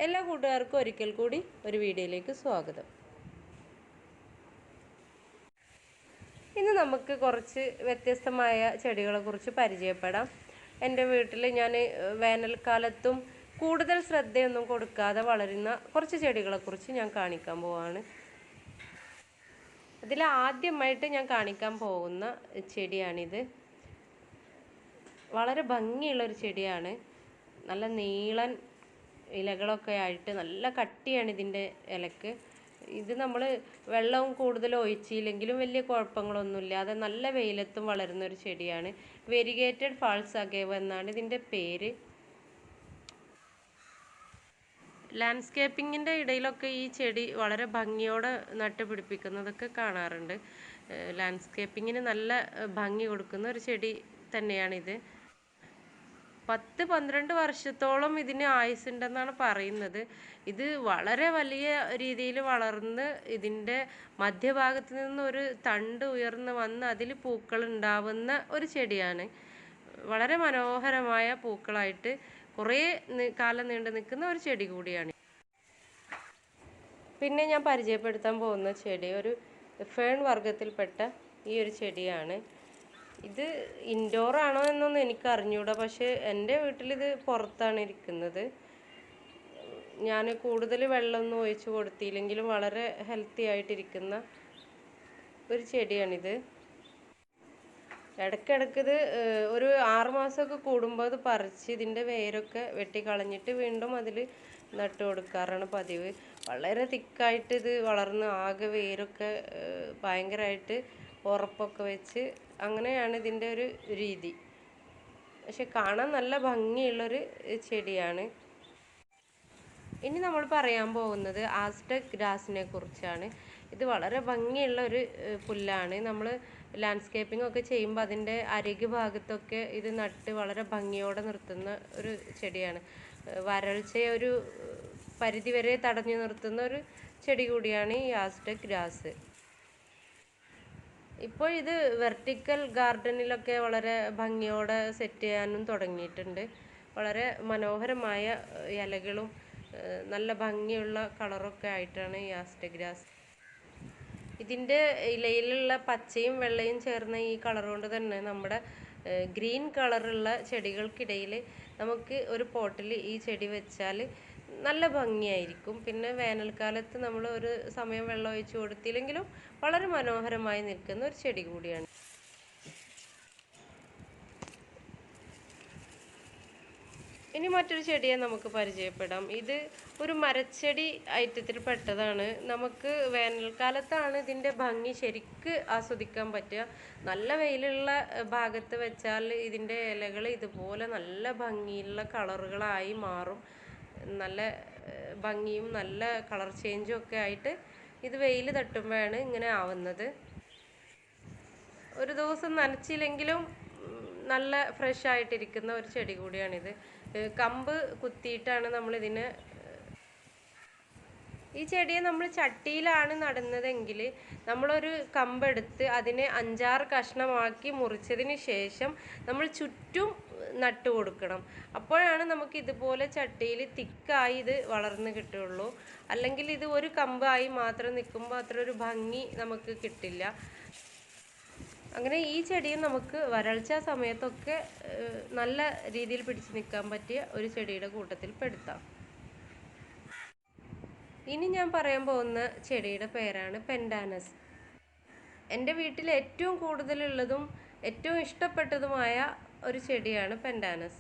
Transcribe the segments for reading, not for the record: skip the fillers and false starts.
എല്ലാ കൂട്ടുകാർക്കും ഒരിക്കൽ കൂടി ഒരു വീഡിയോയിലേക്ക് സ്വാഗതം. ഇന്ന് നമുക്ക് കുറച്ച് വ്യത്യസ്തമായ ചെടികളെക്കുറിച്ച് പരിചയപ്പെടാം. എൻ്റെ വീട്ടിൽ ഞാൻ വേനൽക്കാലത്തും കൂടുതൽ ശ്രദ്ധയൊന്നും കൊടുക്കാതെ വളരുന്ന കുറച്ച് ചെടികളെക്കുറിച്ച് ഞാൻ കാണിക്കാൻ പോവാണ്. അതിൽ ആദ്യമായിട്ട് ഞാൻ കാണിക്കാൻ പോകുന്ന ചെടിയാണിത്. വളരെ ഭംഗിയുള്ളൊരു ചെടിയാണ്. നല്ല നീളൻ ഇലകളൊക്കെ ആയിട്ട് നല്ല കട്ടിയാണ് ഇതിൻ്റെ ഇലക്ക്. ഇത് നമ്മൾ വെള്ളവും കൂടുതൽ ഒഴിച്ചില്ലെങ്കിലും വലിയ കുഴപ്പങ്ങളൊന്നുമില്ലാതെ നല്ല വെയിലത്തും വളരുന്നൊരു ചെടിയാണ്. വെരിഗേറ്റഡ് ഫാൾസ് അഗേവ് എന്നാണ് ഇതിൻ്റെ പേര്. ലാൻഡ്സ്കേപ്പിങ്ങിൻ്റെ ഇടയിലൊക്കെ ഈ ചെടി വളരെ ഭംഗിയോടെ നട്ടുപിടിപ്പിക്കുന്നതൊക്കെ കാണാറുണ്ട്. ലാൻഡ്സ്കേപ്പിങ്ങിന് നല്ല ഭംഗി കൊടുക്കുന്ന ഒരു ചെടി തന്നെയാണിത്. 10-12 വർഷത്തോളം ഇതിന് ആയുസ്സുണ്ടെന്നാണ് പറയുന്നത്. ഇത് വളരെ വലിയ രീതിയിൽ വളർന്ന് ഇതിൻ്റെ മധ്യഭാഗത്ത് നിന്നൊരു തണ്ട് ഉയർന്ന് വന്ന് അതിൽ പൂക്കൾ ഉണ്ടാവുന്ന ഒരു ചെടിയാണ്. വളരെ മനോഹരമായ പൂക്കളായിട്ട് കുറേ കാലം നീണ്ടു നിൽക്കുന്ന ഒരു ചെടി കൂടിയാണ്. പിന്നെ ഞാൻ പരിചയപ്പെടുത്താൻ പോകുന്ന ചെടി ഒരു ഫേൺ വർഗത്തിൽപ്പെട്ട ഈ ഒരു ചെടിയാണ്. ഇത് ഇൻഡോർ ആണോ എന്നൊന്നും എനിക്ക് അറിഞ്ഞൂടാ, പക്ഷേ എൻ്റെ വീട്ടിലിത് പുറത്താണ് ഇരിക്കുന്നത്. ഞാൻ കൂടുതൽ വെള്ളമൊന്നും ഒഴിച്ച് കൊടുത്തില്ലെങ്കിലും വളരെ ഹെൽത്തി ആയിട്ടിരിക്കുന്ന ഒരു ചെടിയാണിത്. ഇടയ്ക്കിടയ്ക്ക് ഇത് ഒരു 6 മാസമൊക്കെ കൂടുമ്പോൾ അത് പറിച്ച് ഇതിൻ്റെ വേരൊക്കെ വെട്ടിക്കളഞ്ഞിട്ട് വീണ്ടും അതിൽ നട്ടു കൊടുക്കാറാണ് പതിവ്. വളരെ തിക്കായിട്ട് ഇത് വളർന്ന് ആകെ വേരൊക്കെ ഭയങ്കരമായിട്ട് ഉറപ്പൊക്കെ വെച്ച് അങ്ങനെയാണ് ഇതിൻ്റെ ഒരു രീതി. പക്ഷെ കാണാൻ നല്ല ഭംഗിയുള്ളൊരു ചെടിയാണ്. ഇനി നമ്മൾ പറയാൻ പോകുന്നത് ആസ്ടെക് ഗ്രാസിനെ കുറിച്ചാണ്. ഇത് വളരെ ഭംഗിയുള്ള ഒരു പുല്ലാണ്. നമ്മൾ ലാൻഡ്സ്കേപ്പിംഗ് ഒക്കെ ചെയ്യുമ്പോൾ അതിൻ്റെ അരികു ഭാഗത്തൊക്കെ ഇത് നട്ട് വളരെ ഭംഗിയോടെ നിർത്തുന്ന ഒരു ചെടിയാണ്. വരൾച്ചയെ ഒരു പരിധിവരെ തടഞ്ഞു നിർത്തുന്ന ഒരു ചെടി കൂടിയാണ് ഈ ആസ്ടെക് ഗ്രാസ്. ഇപ്പോൾ ഇത് വെർട്ടിക്കൽ ഗാർഡനിലൊക്കെ വളരെ ഭംഗിയോടെ സെറ്റ് ചെയ്യാനും തുടങ്ങിയിട്ടുണ്ട്. വളരെ മനോഹരമായ ഇലകളും നല്ല ഭംഗിയുള്ള കളറൊക്കെ ആയിട്ടാണ് ഈ ആസ്ടെക് ഗ്രാസ്. ഇതിൻ്റെ ഇലയിലുള്ള പച്ചയും വെള്ളയും ചേർന്ന ഈ കളർ കൊണ്ട് തന്നെ നമ്മുടെ ഗ്രീൻ കളറുള്ള ചെടികൾക്കിടയിൽ നമുക്ക് ഒരു പോട്ടിൽ ഈ ചെടി വെച്ചാൽ നല്ല ഭംഗിയായിരിക്കും. പിന്നെ വേനൽക്കാലത്ത് നമ്മൾ ഒരു സമയം വെള്ളം ഒഴിച്ച് കൊടുത്തില്ലെങ്കിലും വളരെ മനോഹരമായി നിൽക്കുന്ന ഒരു ചെടി കൂടിയാണ്. ഇനി മറ്റൊരു ചെടിയെ നമുക്ക് പരിചയപ്പെടാം. ഇത് ഒരു മരച്ചെടി ഐറ്റത്തിൽ പെട്ടതാണ്. നമുക്ക് വേനൽക്കാലത്താണ് ഇതിൻ്റെ ഭംഗി ശരിക്ക് ആസ്വദിക്കാൻ പറ്റുക. നല്ല വെയിലുള്ള ഭാഗത്ത് വെച്ചാൽ ഇതിൻ്റെ ഇലകൾ ഇതുപോലെ നല്ല ഭംഗിയുള്ള കളറുകളായി മാറും. നല്ല ഭംഗിയും നല്ല കളർ ചേഞ്ചും ഒക്കെ ആയിട്ട് ഇത് വെയിൽ തട്ടുമ്പോഴാണ് ഇങ്ങനെ ആവുന്നത്. ഒരു ദിവസം നനച്ചില്ലെങ്കിലും നല്ല ഫ്രഷ് ആയിട്ടിരിക്കുന്ന ഒരു ചെടി കൂടിയാണിത്. കമ്പ് കുത്തിയിട്ടാണ് നമ്മളിതിനെ ഈ ചെടിയെ നമ്മൾ ചട്ടിയിലാണ് നടുന്നതെങ്കിൽ നമ്മളൊരു കമ്പെടുത്ത് അതിനെ 5-6 കഷ്ണമാക്കി മുറിച്ചതിന് ശേഷം നമ്മൾ ചുറ്റും നട്ടു കൊടുക്കണം. അപ്പോഴാണ് നമുക്ക് ഇതുപോലെ ചട്ടിയിൽ തിക്കായി ഇത് വളർന്ന് കിട്ടുള്ളൂ. അല്ലെങ്കിൽ ഇത് ഒരു കമ്പായി മാത്രം നിൽക്കുമ്പോൾ അത്ര ഒരു ഭംഗി നമുക്ക് കിട്ടില്ല. അങ്ങനെ ഈ ചെടിയും നമുക്ക് വരൾച്ച സമയത്തൊക്കെ നല്ല രീതിയിൽ പിടിച്ചു നിൽക്കാൻ പറ്റിയ ഒരു ചെടിയുടെ കൂട്ടത്തിൽ പെടുത്താം. ഇനി ഞാൻ പറയാൻ പോകുന്ന ചെടിയുടെ പേരാണ് പെൻഡാനസ്. എൻ്റെ വീട്ടിൽ ഏറ്റവും കൂടുതലുള്ളതും ഏറ്റവും ഇഷ്ടപ്പെട്ടതുമായ ഒരു ചെടിയാണ് പെൻഡാനസ്.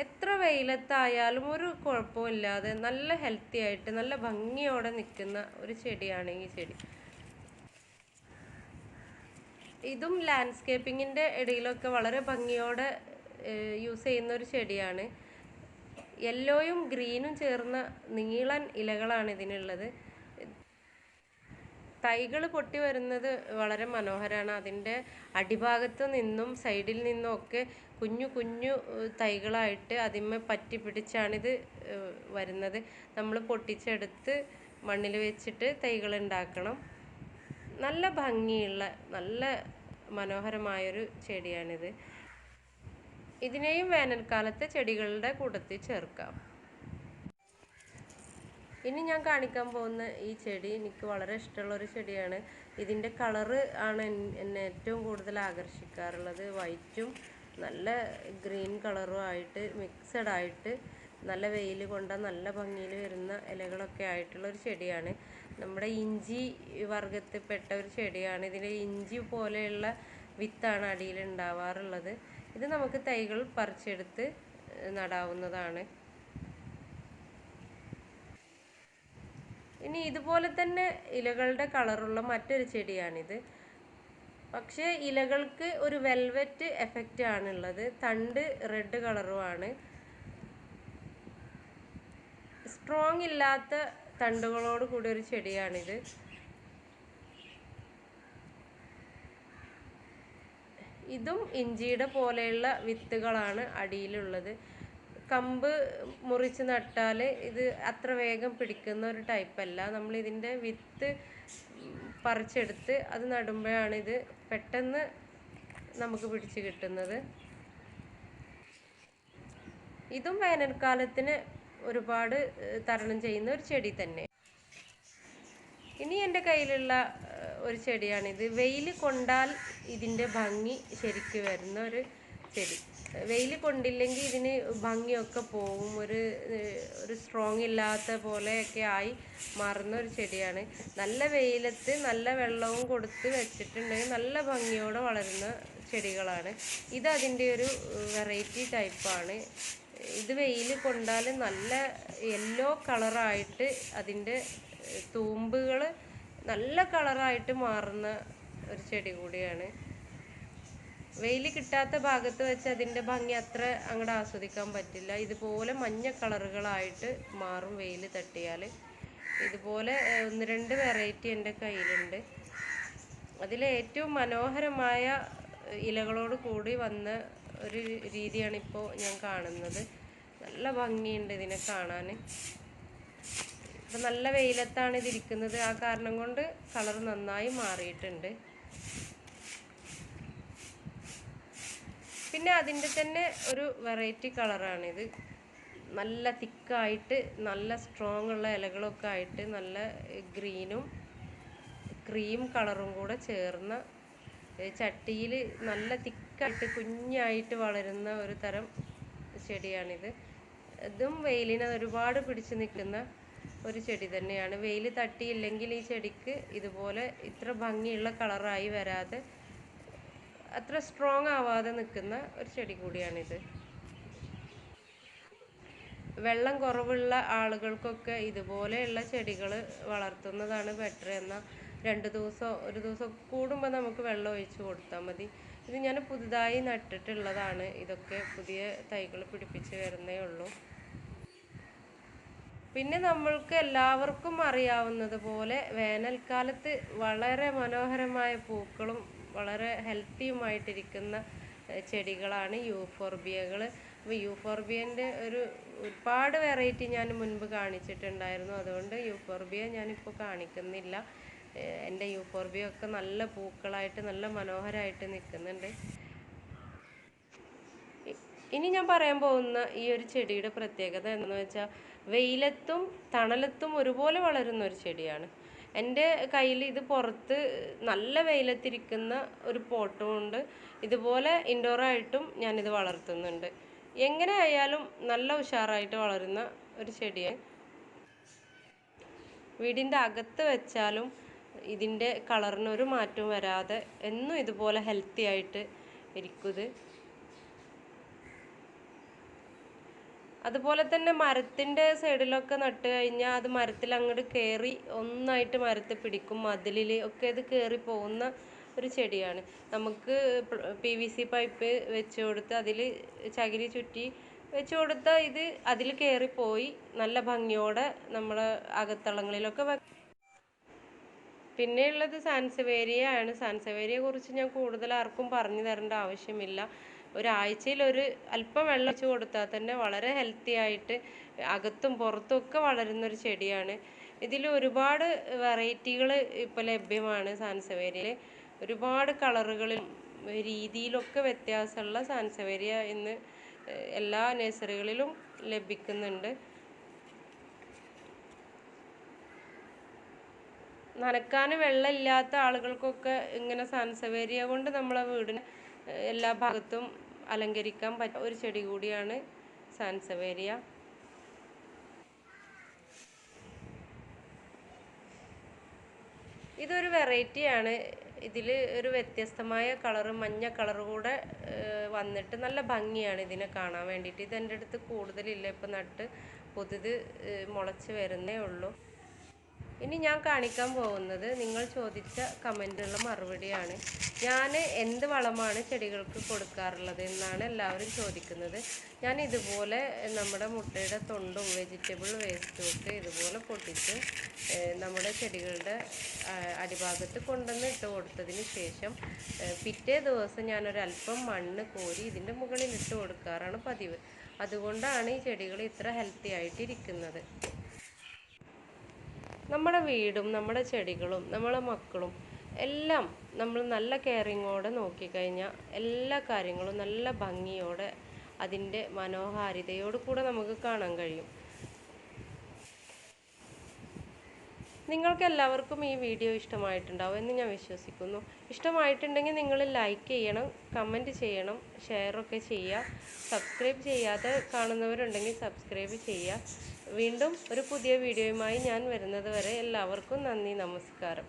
എത്ര വെയിലത്തായാലും ഒരു കുഴപ്പമില്ലാതെ നല്ല ഹെൽത്തി ആയിട്ട് നല്ല ഭംഗിയോടെ നിൽക്കുന്ന ഒരു ചെടിയാണ് ഈ ചെടി. ഇതും ലാൻഡ്സ്കേപ്പിങ്ങിൻ്റെ ഇടയിലൊക്കെ വളരെ ഭംഗിയോടെ യൂസ് ചെയ്യുന്ന ഒരു ചെടിയാണ്. യെല്ലോയും ഗ്രീനും ചേർന്ന നീളൻ ഇലകളാണ് ഇതിനുള്ളത്. തൈകൾ പൊട്ടി വരുന്നത് വളരെ മനോഹരമാണ്. അതിൻ്റെ അടിഭാഗത്ത് നിന്നും സൈഡിൽ നിന്നും ഒക്കെ കുഞ്ഞു കുഞ്ഞു തൈകളായിട്ട് അതിന്മേൽ പറ്റി പിടിച്ചാണിത് വരുന്നത്. നമ്മൾ പൊട്ടിച്ചെടുത്ത് മണ്ണിൽ വെച്ചിട്ട് തൈകൾ ഉണ്ടാക്കണം. നല്ല ഭംഗിയുള്ള നല്ല മനോഹരമായൊരു ചെടിയാണിത്. ഇതിനെയും വേനൽക്കാലത്തെ ചെടികളുടെ കൂട്ടത്തിൽ ചേർക്കാം. ഇനി ഞാൻ കാണിക്കാൻ പോകുന്ന ഈ ചെടി എനിക്ക് വളരെ ഇഷ്ടമുള്ള ഒരു ചെടിയാണ്. ഇതിൻ്റെ കളറ് ആണ് എന്നെ ഏറ്റവും കൂടുതൽ ആകർഷിക്കാറുള്ളത്. വൈറ്റും നല്ല ഗ്രീൻ കളറും ആയിട്ട് മിക്സഡ് ആയിട്ട് നല്ല വെയിൽ കൊണ്ട നല്ല ഭംഗിയിൽ വരുന്ന ഇലകളൊക്കെ ആയിട്ടുള്ള ഒരു ചെടിയാണ്. നമ്മുടെ ഇഞ്ചി വർഗത്തിൽപ്പെട്ട ഒരു ചെടിയാണ്. ഇതിൻ്റെ ഇഞ്ചി പോലെയുള്ള വിത്താണ് അടിയിൽ ഉണ്ടാവാറുള്ളത്. ഇത് നമുക്ക് തൈകൾ പറിച്ചെടുത്ത് നടാവുന്നതാണ്. ഇനി ഇതുപോലെ തന്നെ ഇലകളുടെ കളറുള്ള മറ്റൊരു ചെടിയാണിത്. പക്ഷേ ഇലകൾക്ക് ഒരു വെൽവെറ്റ് എഫക്റ്റ് ആണുള്ളത്. തണ്ട് റെഡ് കളറുമാണ്. സ്ട്രോങ് ഇല്ലാത്ത തണ്ടുകളോട് കൂടി ഒരു ചെടിയാണിത്. ഇതും ഇഞ്ചിയുടെ പോലെയുള്ള വിത്തുകളാണ് അടിയിലുള്ളത്. കമ്പ് മുറിച്ച് നട്ടാൽ ഇത് അത്ര വേഗം പിടിക്കുന്ന ഒരു ടൈപ്പല്ല. നമ്മൾ ഇതിൻ്റെ വിത്ത് പറിച്ചെടുത്ത് അത് നടുമ്പോഴാണ് ഇത് പെട്ടെന്ന് നമുക്ക് പിടിച്ച് കിട്ടുന്നത്. ഇതും വേനൽക്കാലത്തിന് ഒരുപാട് തരണം ചെയ്യുന്ന ഒരു ചെടി തന്നെ. ഇനി എൻ്റെ കയ്യിലുള്ള ഒരു ചെടിയാണിത്. വെയിൽ കൊണ്ടാൽ ഇതിൻ്റെ ഭംഗി ശരിക്ക് വരുന്ന ഒരു ചെടി. വെയിൽ കൊണ്ടില്ലെങ്കിൽ ഇതിന് ഭംഗിയൊക്കെ പോവും. ഒരു സ്ട്രോങ് ഇല്ലാത്ത പോലെയൊക്കെ ആയി മാറുന്ന ഒരു ചെടിയാണ്. നല്ല വെയിലത്ത് നല്ല വെള്ളവും കൊടുത്ത് വെച്ചിട്ടുണ്ടെങ്കിൽ നല്ല ഭംഗിയോടെ വളരുന്ന ചെടികളാണ്. ഇത് അതിൻ്റെ ഒരു വെറൈറ്റി ടൈപ്പാണ്. ഇത് വെയിൽ കൊണ്ടാൽ നല്ല യെല്ലോ കളറായിട്ട് അതിൻ്റെ തൂമ്പുകൾ നല്ല കളറായിട്ട് മാറുന്ന ഒരു ചെടി കൂടിയാണ്. വെയിൽ കിട്ടാത്ത ഭാഗത്ത് വെച്ച് അതിൻ്റെ ഭംഗി അത്ര അങ്ങോട്ട് ആസ്വദിക്കാൻ പറ്റില്ല. ഇതുപോലെ മഞ്ഞ കളറുകളായിട്ട് മാറും വെയിൽ തട്ടിയാൽ. ഇതുപോലെ 1-2 വെറൈറ്റി എൻ്റെ കയ്യിലുണ്ട്. അതിലെ ഏറ്റവും മനോഹരമായ ഇലകളോട് കൂടി വന്ന ഒരു രീതിയാണ് ഇപ്പോൾ ഞാൻ കാണുന്നത്. നല്ല ഭംഗിയുണ്ട് ഇതിനെ കാണാൻ. ഇപ്പം നല്ല വെയിലത്താണ് ഇതിരിക്കുന്നത്. ആ കാരണം കൊണ്ട് കളർ നന്നായി മാറിയിട്ടുണ്ട്. പിന്നെ അതിൻ്റെ തന്നെ ഒരു വെറൈറ്റി കളറാണിത്. നല്ല തിക്കായിട്ട് നല്ല സ്ട്രോങ് ഉള്ള ഇലകളൊക്കെ ആയിട്ട് നല്ല ഗ്രീനും ക്രീം കളറും കൂടെ ചേർന്ന ചട്ടിയിൽ നല്ല തിക്കായിട്ട് കുഞ്ഞായിട്ട് വളരുന്ന ഒരു തരം ചെടിയാണിത്. ഇതും വെയിലിനെ ഒരുപാട് പിടിച്ചു നിൽക്കുന്ന ഒരു ചെടി തന്നെയാണ്. വെയിൽ തട്ടിയില്ലെങ്കിൽ ഈ ചെടിക്ക് ഇതുപോലെ ഇത്ര ഭംഗിയുള്ള കളറായി വരാതെ അത്ര സ്ട്രോങ് ആവാതെ നിൽക്കുന്ന ഒരു ചെടി കൂടിയാണിത്. വെള്ളം കുറവുള്ള ആളുകൾക്കൊക്കെ ഇതുപോലെയുള്ള ചെടികൾ വളർത്തുന്നതാണ് ബെറ്റർ. എന്നാൽ 2 ദിവസം 1 ദിവസം കൂടുമ്പോൾ നമുക്ക് വെള്ളം ഒഴിച്ച് കൊടുത്താൽ മതി. ഇത് ഞാൻ പുതുതായി നട്ടിട്ടുള്ളതാണ്. ഇതൊക്കെ പുതിയ തൈകൾ പിടിപ്പിച്ച് വരുന്നേ ഉള്ളൂ. പിന്നെ നമ്മൾക്ക് എല്ലാവർക്കും അറിയാവുന്നത് പോലെ വേനൽക്കാലത്ത് വളരെ മനോഹരമായ പൂക്കളും വളരെ ഹെൽത്തിയുമായിട്ടിരിക്കുന്ന ചെടികളാണ് യൂഫോർബിയകൾ. അപ്പോൾ യൂഫോർബിയൻ്റെ ഒരുപാട് വെറൈറ്റി ഞാൻ മുൻപ് കാണിച്ചിട്ടുണ്ടായിരുന്നു. അതുകൊണ്ട് യൂഫോർബിയ ഞാനിപ്പോൾ കാണിക്കുന്നില്ല. എൻ്റെ യൂഫോർബിയ ഒക്കെ നല്ല പൂക്കളായിട്ട് നല്ല മനോഹരമായിട്ട് നിൽക്കുന്നുണ്ട്. ഇനി ഞാൻ പറയാൻ പോകുന്ന ഈ ഒരു ചെടിയുടെ പ്രത്യേകത എന്താണെന്ന് വെച്ചാൽ വെയിലത്തും തണലത്തും ഒരുപോലെ വളരുന്ന ഒരു ചെടിയാണ്. എൻ്റെ കയ്യിൽ ഇത് പുറത്ത് നല്ല വെയിലത്തിരിക്കുന്ന ഒരു പോട്ടും ഉണ്ട്. ഇതുപോലെ ഇൻഡോറായിട്ടും ഞാനിത് വളർത്തുന്നുണ്ട്. എങ്ങനെ ആയാലും നല്ല ഉഷാറായിട്ട് വളരുന്ന ഒരു ചെടിയാണ്. വീടിൻ്റെ അകത്ത് വെച്ചാലും ഇതിൻ്റെ കളറിന് ഒരു മാറ്റവും വരാതെ എന്നും ഇതുപോലെ ഹെൽത്തി ആയിട്ട് ഇരിക്കും. അതുപോലെ തന്നെ മരത്തിൻ്റെ സൈഡിലൊക്കെ നട്ട് കഴിഞ്ഞാൽ അത് മരത്തിൽ അങ്ങോട്ട് കയറി ഒന്നായിട്ട് മരത്തിൽ പിടിക്കും. മതിലിൽ ഒക്കെ ഇത് കയറി പോകുന്ന ഒരു ചെടിയാണ്. നമുക്ക് PVC പൈപ്പ് വെച്ച് കൊടുത്ത് അതിൽ ചകിരി ചുറ്റി വെച്ച് കൊടുത്താൽ ഇത് അതിൽ കയറിപ്പോയി നല്ല ഭംഗിയോടെ നമ്മളെ അകത്തളങ്ങളിലൊക്കെ പിന്നെയുള്ളത് സാൻസവേരിയ ആണ്. സാൻസവേരിയയെ കുറിച്ച് ഞാൻ കൂടുതൽ ആർക്കും പറഞ്ഞു തരേണ്ട ആവശ്യമില്ല. ഒരാഴ്ചയിൽ അല്പം വെള്ളം ഒഴിച്ച് കൊടുത്താൽ തന്നെ വളരെ ഹെൽത്തി ആയിട്ട് അകത്തും പുറത്തും ഒക്കെ വളരുന്നൊരു ചെടിയാണ്. ഇതിൽ ഒരുപാട് വെറൈറ്റികൾ ഇപ്പോൾ ലഭ്യമാണ്. സാൻസവേരിയയിൽ ഒരുപാട് കളറുകളിൽ രീതിയിലൊക്കെ വ്യത്യാസമുള്ള സാൻസവേരിയ ഇന്ന് എല്ലാ നഴ്സറികളിലും ലഭിക്കുന്നുണ്ട്. നനക്കാൻ വെള്ളമില്ലാത്ത ആളുകൾക്കൊക്കെ ഇങ്ങനെ സാൻസവേരിയ കൊണ്ട് നമ്മളെ വീടിന് എല്ലാ ഭാഗത്തും അലങ്കരിക്കാൻ പറ്റുന്ന ഒരു ചെടി കൂടിയാണ് സാൻസവേരിയ. ഇതൊരു വെറൈറ്റിയാണ്. ഇതിൽ ഒരു വ്യത്യസ്തമായ കളറ്, മഞ്ഞ കളറ് കൂടെ വന്നിട്ട് നല്ല ഭംഗിയാണ് ഇതിനെ കാണാൻ വേണ്ടിയിട്ട്. ഇതെൻ്റെ അടുത്ത് കൂടുതലില്ല, ഇപ്പം നട്ട് പുതുത് മുളച്ച് വരുന്നേ ഉള്ളൂ. ഇനി ഞാൻ കാണിക്കാൻ പോകുന്നത് നിങ്ങൾ ചോദിച്ച കമൻറ്റുള്ള മറുപടിയാണ്. ഞാൻ എന്ത് വളമാണ് ചെടികൾക്ക് കൊടുക്കാറുള്ളത് എന്നാണ് എല്ലാവരും ചോദിക്കുന്നത്. ഞാൻ ഇതുപോലെ നമ്മുടെ മുട്ടയുടെ തൊണ്ടും വെജിറ്റബിൾ വേസ്റ്റും ഒക്കെ ഇതുപോലെ പൊട്ടിച്ച് നമ്മുടെ ചെടികളുടെ അടിഭാഗത്ത് കൊണ്ടുവന്ന് ഇട്ട് കൊടുത്തതിന് ശേഷം പിറ്റേ ദിവസം ഞാനൊരല്പം മണ്ണ് കോരി ഇതിൻ്റെ മുകളിൽ ഇട്ട് കൊടുക്കാറാണ് പതിവ്. അതുകൊണ്ടാണ് ഈ ചെടികൾ ഇത്ര ഹെൽത്തി ആയിട്ടിരിക്കുന്നത്. നമ്മുടെ വീടും നമ്മുടെ ചെടികളും നമ്മളെ മക്കളും എല്ലാം നമ്മൾ നല്ല കെയറിങ്ങോടെ നോക്കിക്കഴിഞ്ഞാൽ എല്ലാ കാര്യങ്ങളും നല്ല ഭംഗിയോടെ അതിൻ്റെ മനോഹാരിതയോട് കൂടെ നമുക്ക് കാണാൻ കഴിയും. നിങ്ങൾക്ക് എല്ലാവർക്കും ഈ വീഡിയോ ഇഷ്ടമായിട്ടുണ്ടാവും എന്ന് ഞാൻ വിശ്വസിക്കുന്നു. ഇഷ്ടമായിട്ടുണ്ടെങ്കിൽ നിങ്ങൾ ലൈക്ക് ചെയ്യണം, കമൻറ്റ് ചെയ്യണം, ഷെയറൊക്കെ ചെയ്യുക. സബ്സ്ക്രൈബ് ചെയ്യാതെ കാണുന്നവരുണ്ടെങ്കിൽ സബ്സ്ക്രൈബ് ചെയ്യുക. വീണ്ടും ഒരു പുതിയ വീഡിയോയുമായി ഞാൻ വരുന്നത് വരെ എല്ലാവർക്കും നന്ദി, നമസ്കാരം.